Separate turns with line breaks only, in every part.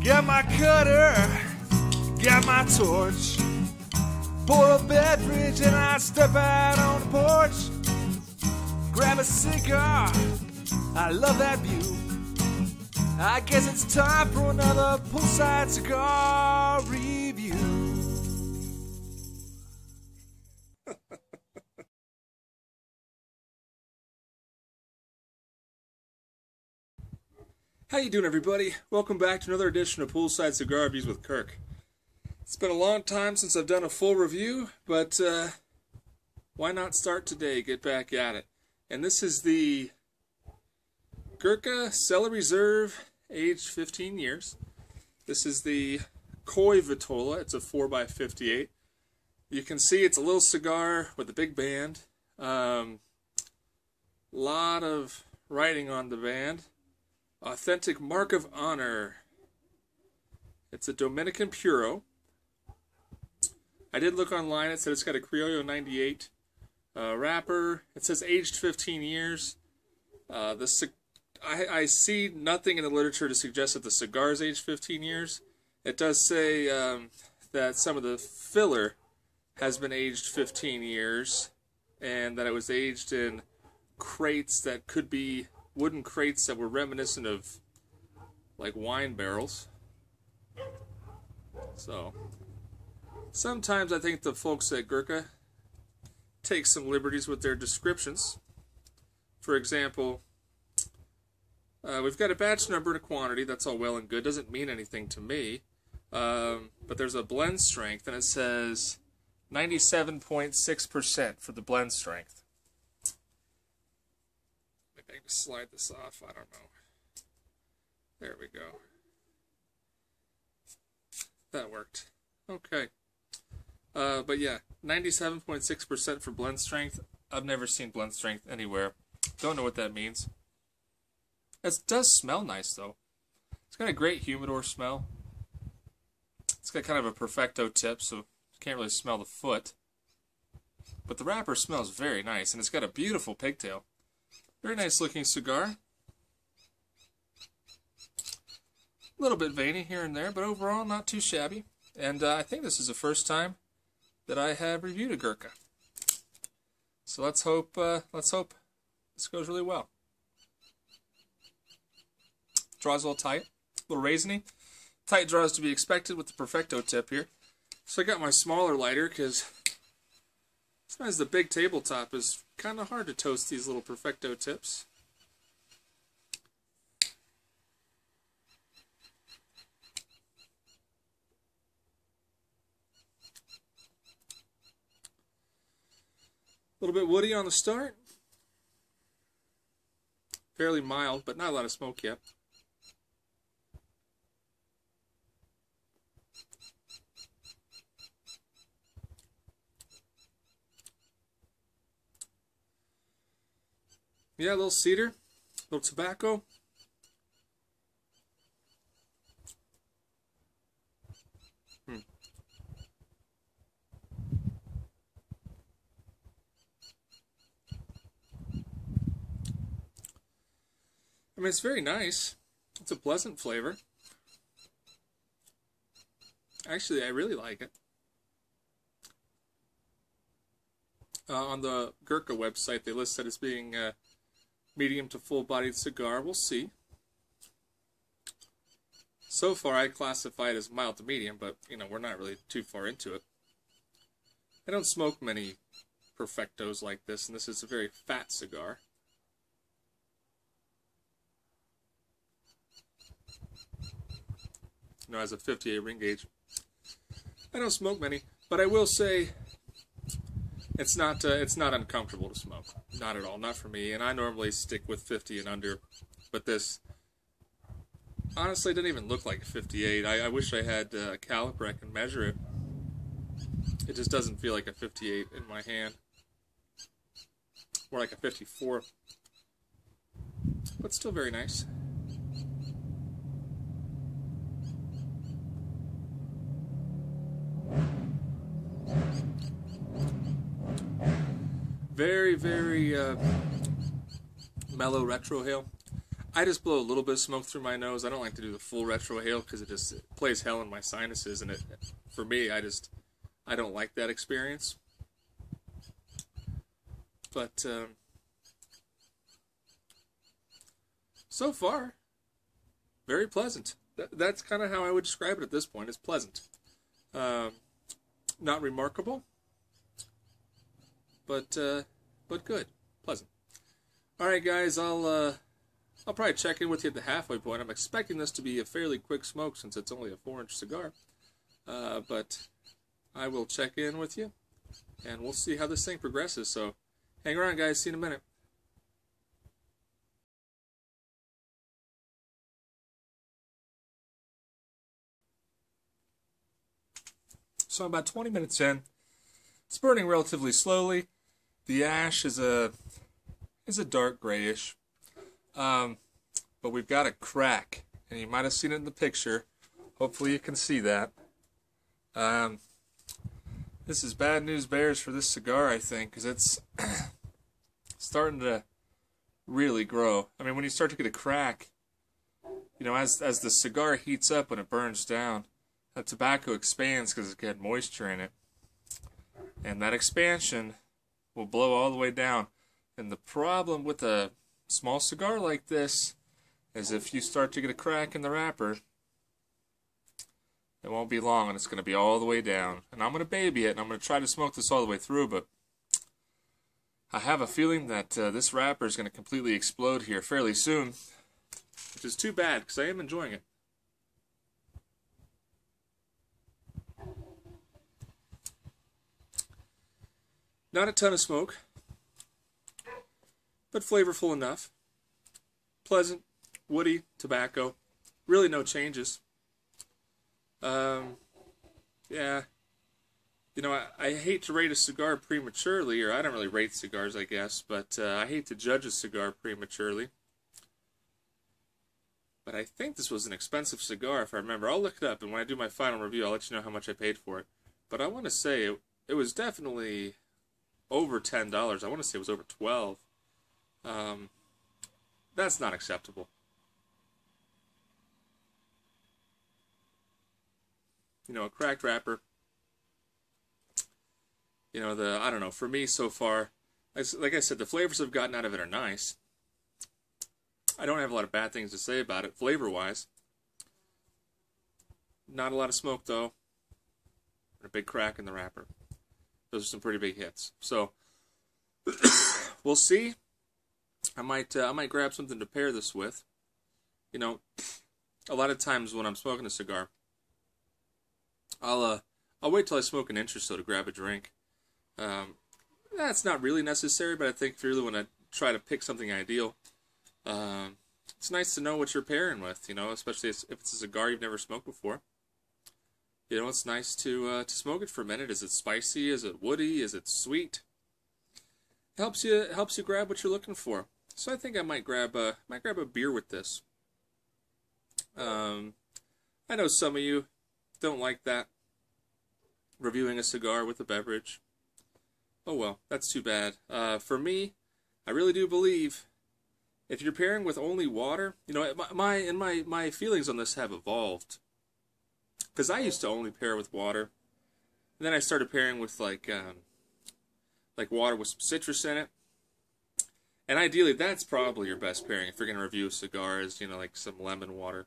Got my cutter, got my torch. Pour a beverage and I step out on the porch. Grab a cigar, I love that view. I guess it's time for another Poolside cigar review. How you doing, everybody? Welcome back to another edition of Poolside Cigar Reviews with Kirk. It's been a long time since I've done a full review, but why not start today, get back at it. And this is the Gurkha Cellar Reserve, aged 15 years. This is the Koi Vitola. It's a 4x58. You can see it's a little cigar with a big band. Lot of writing on the band. Authentic Mark of Honor. It's a Dominican Puro. I did look online. It said it's got a Criollo 98 wrapper. It says aged 15 years. I see nothing in the literature to suggest that the cigar is aged 15 years. It does say that some of the filler has been aged 15 years, and that it was aged in crates that could be wooden crates that were reminiscent of like wine barrels. So sometimes I think the folks at Gurkha take some liberties with their descriptions. For example, we've got a batch number and a quantity. That's all well and good. Doesn't mean anything to me. But there's a blend strength, and it says 97.6% for the blend strength. Maybe I can slide this off. I don't know. There we go. That worked. Okay. But yeah, 97.6% for blend strength. I've never seen blend strength anywhere. Don't know what that means. It does smell nice, though. It's got a great humidor smell. It's got kind of a perfecto tip, so you can't really smell the foot. But the wrapper smells very nice, and it's got a beautiful pigtail. Very nice looking cigar. A little bit veiny here and there, but overall not too shabby. And I think this is the first time that I have reviewed a Gurkha. So let's hope this goes really well. Draws a little tight, a little raisiny. Tight draws to be expected with the perfecto tip here. So I got my smaller lighter because sometimes the big tabletop is kind of hard to toast these little perfecto tips. A little bit woody on the start. Fairly mild, but not a lot of smoke yet. Yeah, a little cedar, a little tobacco. I mean, it's very nice. It's a pleasant flavor. Actually, I really like it. On the Gurkha website, they list that as being medium to full-bodied cigar. We'll see. So far, I classify it as mild to medium, but, you know, we're not really too far into it. I don't smoke many perfectos like this, and this is a very fat cigar. You know, as a 58 ring gauge. I don't smoke many, but I will say it's not uncomfortable to smoke. Not at all, not for me. And I normally stick with 50 and under, but this honestly didn't even look like a 58. I wish I had a caliper I can measure it. It just doesn't feel like a 58 in my hand. More like a 54. But still very nice. Very, very mellow retrohale.
I just blow a little bit of smoke through my nose. I don't like to do the full retrohale because it plays hell in my sinuses, and for me, I don't like that experience. But so far, very pleasant. That's kind of how I would describe it at this point. It's pleasant. Not remarkable, but good, pleasant. All right, guys, I'll probably check in with you at the halfway point. I'm expecting this to be a fairly quick smoke since it's only a 4-inch cigar, but I will check in with you, and we'll see how this thing progresses. So, hang around, guys. See you in a minute. So I'm about 20 minutes in. It's burning relatively slowly. The ash is a dark grayish, but we've got a crack, and you might have seen it in the picture. Hopefully you can see that. This is bad news bears for this cigar, I think, because it's starting to really grow. I mean, when you start to get a crack, you know, as the cigar heats up when it burns down, the tobacco expands because it's got moisture in it. And that expansion will blow all the way down. And the problem with a small cigar like this is if you start to get a crack in the wrapper, it won't be long and it's going to be all the way down. And I'm going to baby it, and I'm going to try to smoke this all the way through, but I have a feeling that this wrapper is going to completely explode here fairly soon, which is too bad because I am enjoying it. Not a ton of smoke, but flavorful enough. Pleasant, woody, tobacco. Really no changes. Yeah. You know, I hate to rate a cigar prematurely, or I don't really rate cigars, I guess, but I hate to judge a cigar prematurely. But I think this was an expensive cigar, if I remember. I'll look it up, and when I do my final review, I'll let you know how much I paid for it. But I want to say it was definitely over $10. I want to say it was over $12. That's not acceptable. You know, a cracked wrapper. You know, I don't know, for me so far, like I said, the flavors I've gotten out of it are nice. I don't have a lot of bad things to say about it, flavor-wise. Not a lot of smoke, though. And a big crack in the wrapper. Those are some pretty big hits. So, we'll see. I might grab something to pair this with. You know, a lot of times when I'm smoking a cigar, I'll wait till I smoke an inch or so to grab a drink. That's not really necessary, but I think if you really want to try to pick something ideal, it's nice to know what you're pairing with, you know, especially if it's a cigar you've never smoked before. You know, it's nice to smoke it for a minute. Is it spicy? Is it woody? Is it sweet? It helps you grab what you're looking for. So I think I might grab a beer with this. I know some of you don't like that, reviewing a cigar with a beverage. Oh well, that's too bad. For me, I really do believe if you're pairing with only water, you know, my feelings on this have evolved. Because I used to only pair with water, and then I started pairing with like water with some citrus in it. And ideally, that's probably your best pairing if you're going to review a cigar, is, you know, like some lemon water.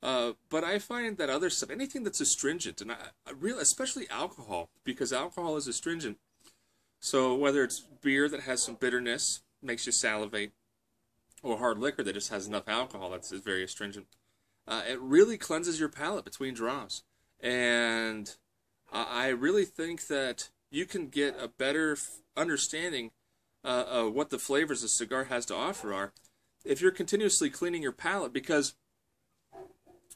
But I find that other stuff, anything that's astringent, and I really, especially alcohol, because alcohol is astringent. So whether it's beer that has some bitterness, makes you salivate, or hard liquor that just has enough alcohol that's very astringent, it really cleanses your palate between draws. And I really think that you can get a better understanding of what the flavors a cigar has to offer are if you're continuously cleaning your palate, because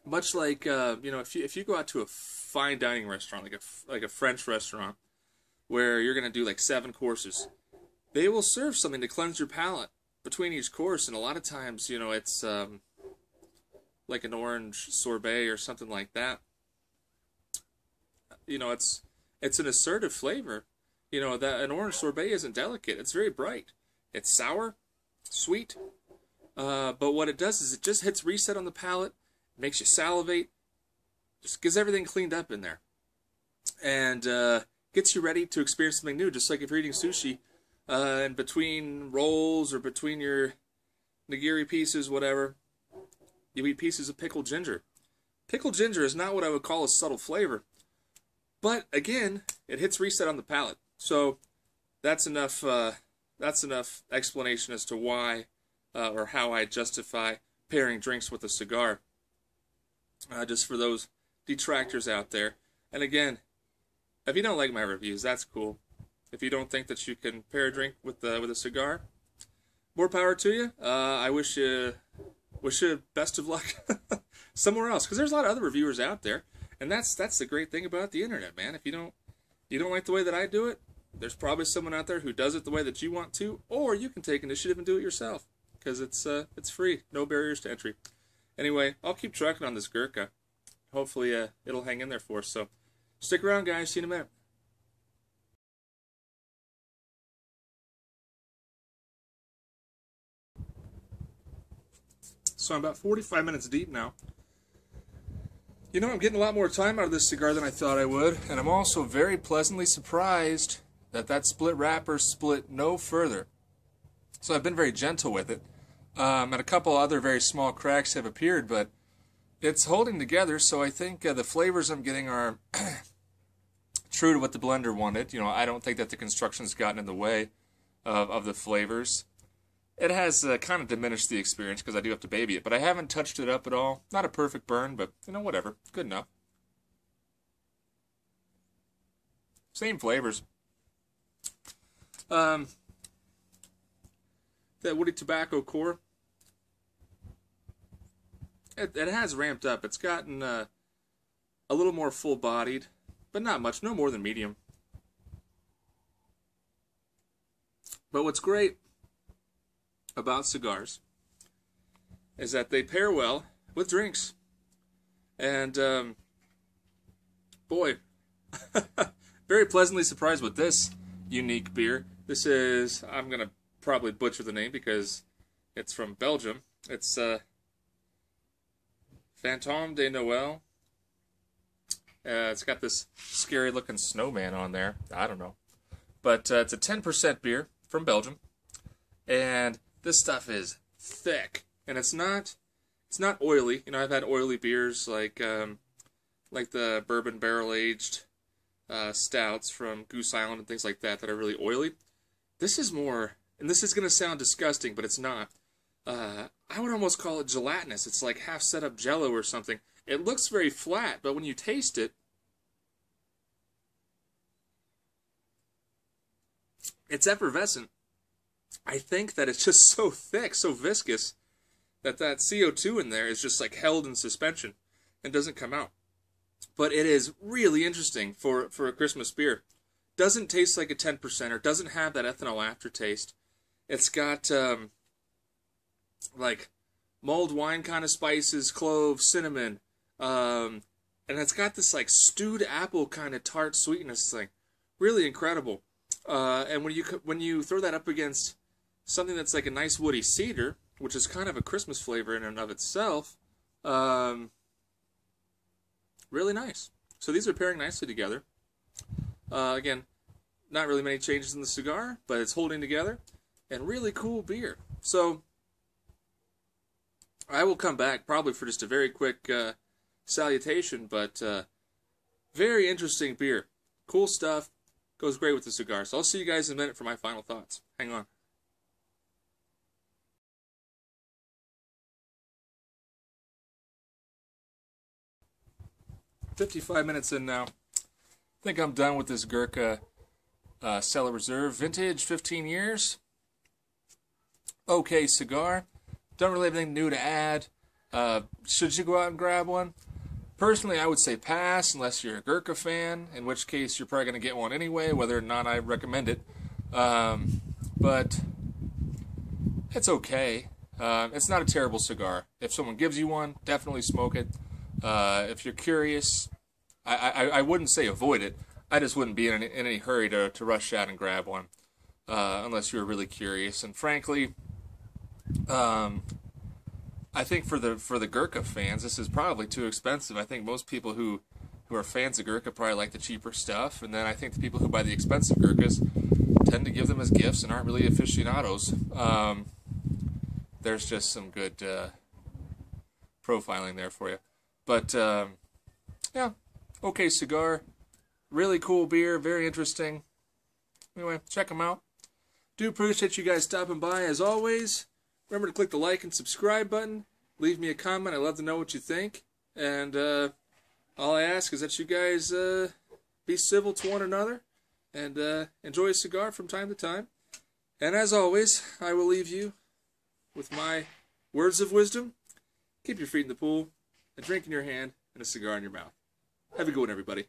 much like, you know, if you go out to a fine dining restaurant, like a French restaurant, where you're going to do like 7 courses, they will serve something to cleanse your palate between each course, and a lot of times, you know, it's like an orange sorbet or something like that. You know, it's an assertive flavor. You know, that an orange sorbet isn't delicate. It's very bright. It's sour, sweet, But what it does is it just hits reset on the palate, makes you salivate, just gets everything cleaned up in there, and gets you ready to experience something new. Just like if you're eating sushi, and between rolls or between your nigiri pieces, whatever, you eat pieces of pickled ginger. Pickled ginger is not what I would call a subtle flavor, but again, it hits reset on the palate. So that's enough. That's enough explanation as to why or how I justify pairing drinks with a cigar. Just for those detractors out there. And again, if you don't like my reviews, that's cool. If you don't think that you can pair a drink with a cigar, more power to you. I wish you best of luck somewhere else, because there's a lot of other reviewers out there, and that's the great thing about the internet, man. If you don't like the way that I do it, there's probably someone out there who does it the way that you want to, or you can take initiative and do it yourself, because it's free, no barriers to entry. Anyway, I'll keep trucking on this Gurkha. Hopefully, it'll hang in there for us. So, stick around, guys. See you in a minute. So I'm about 45 minutes deep now. You know, I'm getting a lot more time out of this cigar than I thought I would, and I'm also very pleasantly surprised that split wrapper split no further. So I've been very gentle with it, and a couple other very small cracks have appeared, but it's holding together, so I think the flavors I'm getting are true to what the blender wanted. You know, I don't think that the construction's gotten in the way of the flavors. It has kind of diminished the experience because I do have to baby it, but I haven't touched it up at all. Not a perfect burn, but, you know, whatever. Good enough. Same flavors. That woody tobacco core, it has ramped up. It's gotten a little more full-bodied, but not much. No more than medium. But what's great about cigars is that they pair well with drinks. And, boy, very pleasantly surprised with this unique beer. This is, I'm going to probably butcher the name because it's from Belgium. It's Fantôme de Noël. It's got this scary looking snowman on there. I don't know. But it's a 10% beer from Belgium. And this stuff is thick. And it's not oily. You know, I've had oily beers like the bourbon barrel aged stouts from Goose Island and things like that are really oily. This is more, and this is going to sound disgusting, but it's not. I would almost call it gelatinous. It's like half set up Jell-O or something. It looks very flat, but when you taste it, it's effervescent. I think that it's just so thick, so viscous, that CO2 in there is just like held in suspension and doesn't come out. But it is really interesting for a Christmas beer. Doesn't taste like a 10%er. Doesn't have that ethanol aftertaste. It's got like mulled wine kind of spices, cloves, cinnamon, and it's got this like stewed apple kind of tart sweetness thing. Really incredible. And when you throw that up against something that's like a nice woody cedar, which is kind of a Christmas flavor in and of itself, really nice. So these are pairing nicely together. Again, not really many changes in the cigar, but it's holding together, and really cool beer. So I will come back probably for just a very quick salutation, but very interesting beer. Cool stuff. Goes great with the cigar. So I'll see you guys in a minute for my final thoughts. Hang on. $55 minutes in now. I think I'm done with this Gurkha Cellar Reserve. Vintage, 15 years. Okay cigar. Don't really have anything new to add. Should you go out and grab one? Personally, I would say pass unless you're a Gurkha fan, in which case you're probably going to get one anyway, whether or not I recommend it. But it's okay. It's not a terrible cigar. If someone gives you one, definitely smoke it. If you're curious, I wouldn't say avoid it. I just wouldn't be in any hurry to rush out and grab one, unless you were really curious. And frankly,
I think for the Gurkha fans, this is probably too expensive. I think most people who are fans of Gurkha probably like the cheaper stuff, and then I think the people who buy the expensive Gurkhas tend to give them as gifts and aren't really aficionados. There's just some good profiling there for you. But, yeah, okay cigar. Really cool beer, very interesting. Anyway, check them out. Do appreciate you guys stopping by, as always. Remember to click the like and subscribe button. Leave me a comment. I'd love to know what you think. And all I ask is that you guys be civil to one another and enjoy a cigar from time to time. And as always, I will leave you with my words of wisdom. Keep your feet in the pool, a drink in your hand, and a cigar in your mouth. Have a good one, everybody.